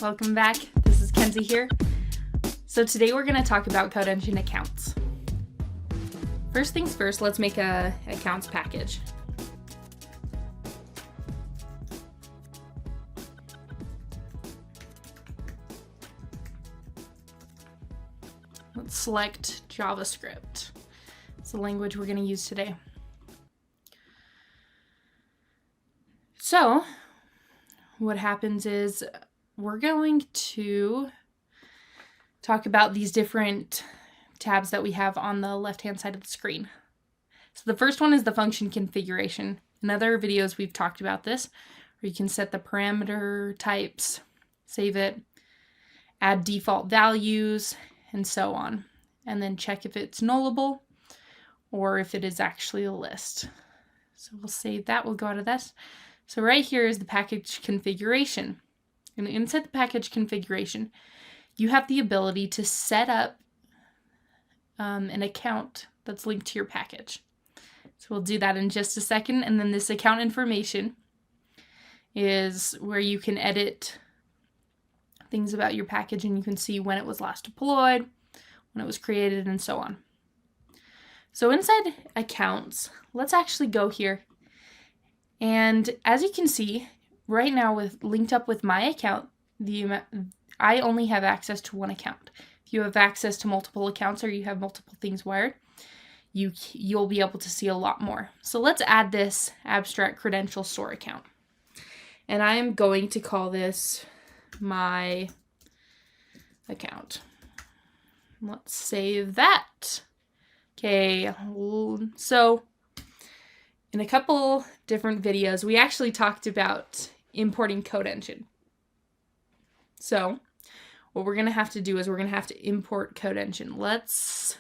welcome back. This is Kenzie here. So today we're going to talk about Code Engine accounts. First things first, let's make a accounts package. Let's select JavaScript. It's the language we're going to use today. So what happens is we're going to talk about these different tabs that we have on the left-hand side of the screen. So the first one is the function configuration. In other videos, we've talked about this, where you can set the parameter types, save it, add default values, and so on. And then check if it's nullable or if it is actually a list. So we'll save that, we'll go out of this. So right here is the package configuration. And inside the package configuration, you have the ability to set up an account that's linked to your package. So we'll do that in just a second. And then this account information is where you can edit things about your package, and you can see when it was last deployed, when it was created, and so on. So inside accounts, let's actually go here. And as you can see, right now with linked up with my account, I only have access to one account. If you have access to multiple accounts or you have multiple things wired, you'll be able to see a lot more. So let's add this abstract credential store account. And I'm going to call this my account. Let's save that. Okay, so in a couple different videos, we actually talked about importing Code Engine. So what we're going to have to do is we're going to have to import Code Engine. Let's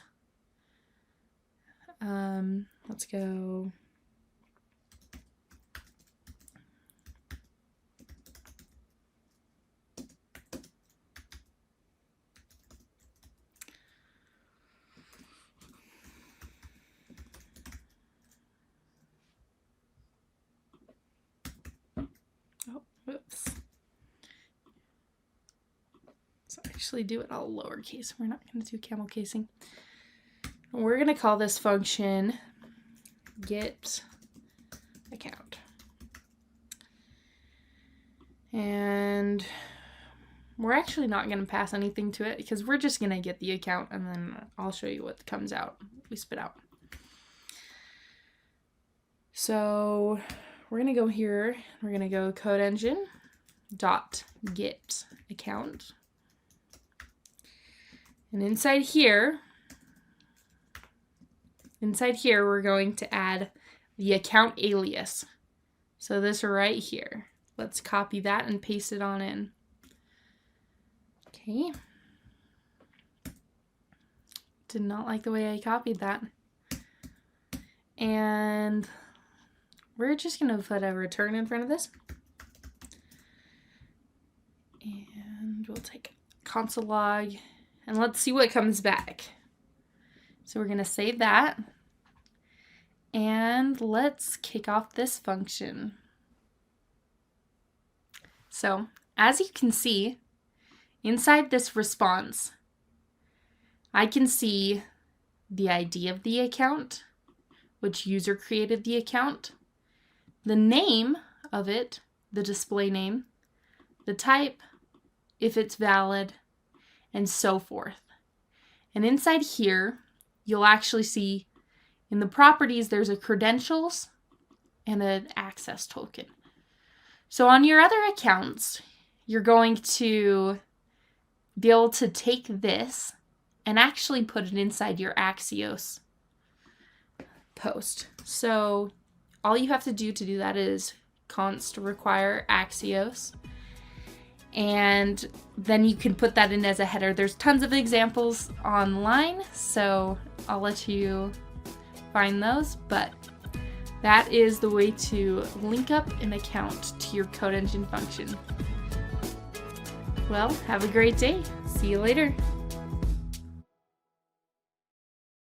go. Whoops. So actually do it all lowercase. We're not going to do camel casing. We're going to call this function get account. And we're actually not going to pass anything to it because we're just going to get the account and then I'll show you what comes out, we spit out. So we're going to go here, we're going to go code engine dot get account. And inside here, we're going to add the account alias. So this right here. Let's copy that and paste it on in. Okay. Did not like the way I copied that. And we're just going to put a return in front of this. And we'll take console log. And let's see what comes back. So we're going to save that. And let's kick off this function. So as you can see, inside this response, I can see the ID of the account, which user created the account, the name of it, the display name, the type, if it's valid, and so forth. And inside here, you'll actually see in the properties, there's a credentials and an access token. So on your other accounts, you're going to be able to take this and actually put it inside your Axios post. So all you have to do that is const require Axios. And then you can put that in as a header. There's tons of examples online, so I'll let you find those, but that is the way to link up an account to your Code Engine function. Well, have a great day. See you later.